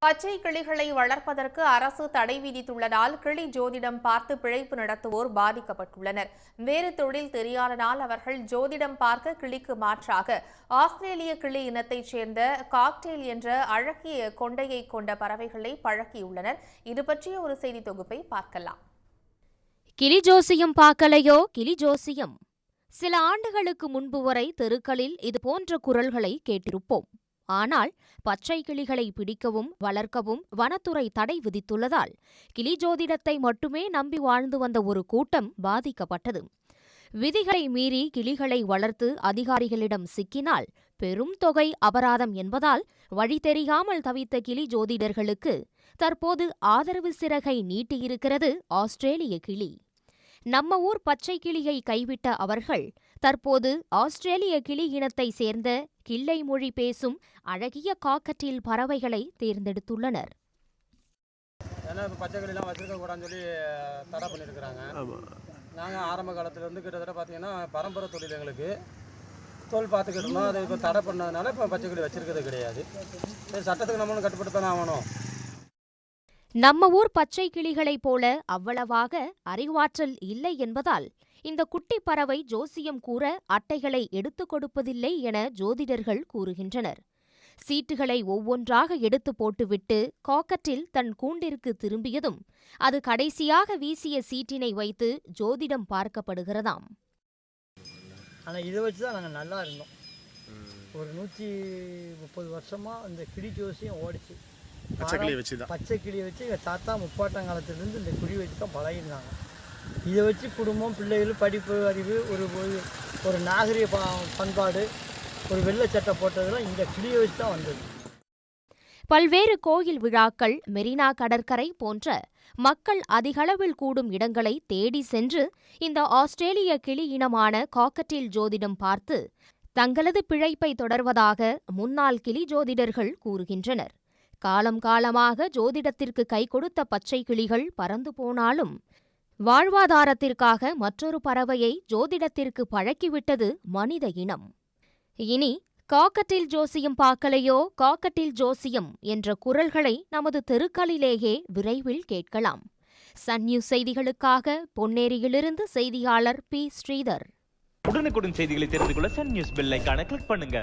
பச்சை கிளிகளை வளர்ப்பதற்கு அரசு தடை விதித்துள்ளதால் கிளி ஜோதிடம் பார்த்து பிழைப்பு நடத்துவோர் பாதிக்கப்பட்டுள்ளனர். வேறு தொழில் தெரியாதனால் அவர்கள் ஜோதிடம் பார்க்க கிளிக்கு மாற்றாக ஆஸ்திரேலிய கிளி இனத்தைச் சேர்ந்த காக்டெயில் என்ற அழகிய கொண்டையை கொண்ட பறவைகளை பழக்கியுள்ளனர். இது பற்றிய ஒரு செய்தி தொகுப்பை பார்க்கலாம். கிளி ஜோசியம் பார்க்கலையோ கிளி ஜோசியம். சில ஆண்டுகளுக்கு முன்பு வரை தெருக்களில் இதுபோன்ற குரல்களை கேட்டிருப்போம். ஆனால் பச்சை கிளிகளை பிடிக்கவும் வளர்க்கவும் வனத்துறை தடை விதித்துள்ளதால் கிளி ஜோதிடத்தை மட்டுமே நம்பி வாழ்ந்து வந்த ஒரு கூட்டம் பாதிக்கப்பட்டது. விதிகளை மீறி கிளிகளை வளர்த்து அதிகாரிகளிடம் சிக்கினால் பெரும் தொகை அபராதம் என்பதால் வழி தெரியாமல் தவித்த கிளி ஜோதிடர்களுக்கு தற்போது ஆதரவு சிறகை நீட்டியிருக்கிறது ஆஸ்திரேலிய கிளி. நம்ம ஊர் பச்சை கிளியை கைவிட்ட அவர்கள் தற்போது ஆஸ்திரேலிய கிளி இனத்தை சேர்ந்த கிள்ளை மொழி பேசும் அழகிய காக்கட்டில் பறவைகளை தேர்ந்தெடுத்துள்ளனர். பச்சை கிளிலாம் வச்சிருக்க கூடாதுன்னு சொல்லி தடை பண்ணியிருக்கிறாங்க. நாங்கள் ஆரம்ப காலத்துலேருந்து கிட்டத்தட்ட பார்த்தீங்கன்னா பரம்பரை தொழில் எங்களுக்கு தொழில் பார்த்துக்கிட்டு இருந்தோம். அதை இப்போ தடை பண்ணதுனால இப்போ பச்சை கிளி வச்சிருக்கிறது கிடையாது. சட்டத்துக்கு நம்மளும் கட்டுப்படுத்தானே ஆகணும். நம்ம ஊர் பச்சை கிளிகளைப் போல அவ்வளவாக அறிவாற்றல் இல்லை என்பதால் இந்த குட்டி பறவை ஜோசியம் கூற அட்டைகளை எடுத்துக் கொடுப்பதில்லை என ஜோதிடர்கள் கூறுகின்றனர். சீட்டுகளை ஒவ்வொன்றாக எடுத்து போட்டுவிட்டு காக்கட்டில் தன் கூண்டிற்கு திரும்பியதும் அது கடைசியாக வீசிய சீட்டினை வைத்து ஜோதிடம் பார்க்கப்படுகிறதாம். ஆனால் இதை வச்சு தான் நாங்கள் நல்லா இருந்தோம். ஒரு 130 வருஷமாக இந்த கிளி ஜோசியம் ஓடிச்சு. பச்சை கிளியை வச்சு எங்கள் தாத்தா முப்பாட்டங்காலத்திலேருந்து இந்த குடி வச்சு தான் பழகிருந்தாங்க. இதை வச்சு குடும்பம், பிள்ளைகள், படிப்பு, அறிவு, ஒரு நாகரிக பண்பாடு, ஒரு வெள்ளை சட்டை போட்டதெல்லாம் இந்த கிளியை வச்சு தான் வந்தது. பல்வேறு கோயில் விழாக்கள், மெரினா கடற்கரை போன்ற மக்கள் அதிகளவில் கூடும் இடங்களை தேடி சென்று இந்த ஆஸ்திரேலிய கிளி இனமான காக்கட்டில் ஜோதிடம் பார்த்து தங்களது பிழைப்பை தொடர்வதாக முன்னாள் கிளி ஜோதிடர்கள் கூறுகின்றனர். காலம் காலமாக ஜோதிடத்திற்கு கை கொடுத்த பச்சை கிளிகள் பறந்து போனாலும் வாழ்வாதாரத்திற்காக மற்றொரு பறவையை ஜோதிடத்திற்கு பழக்கிவிட்டது மனித இனம். இனி காக்கட்டில் ஜோசியம் பார்க்கலையோ காக்கட்டில் ஜோசியம் என்ற குரல்களை நமது தெருக்களிலேயே விரைவில் கேட்கலாம். சன் நியூஸ் செய்திகளுக்காக பொன்னேரியிலிருந்து செய்தியாளர் பி. ஸ்ரீதர். உடனுக்குடன் செய்திகளை தெரிந்து கொள்ள சன் நியூஸ் பெல் ஐகானை கிளிக் பண்ணுங்க.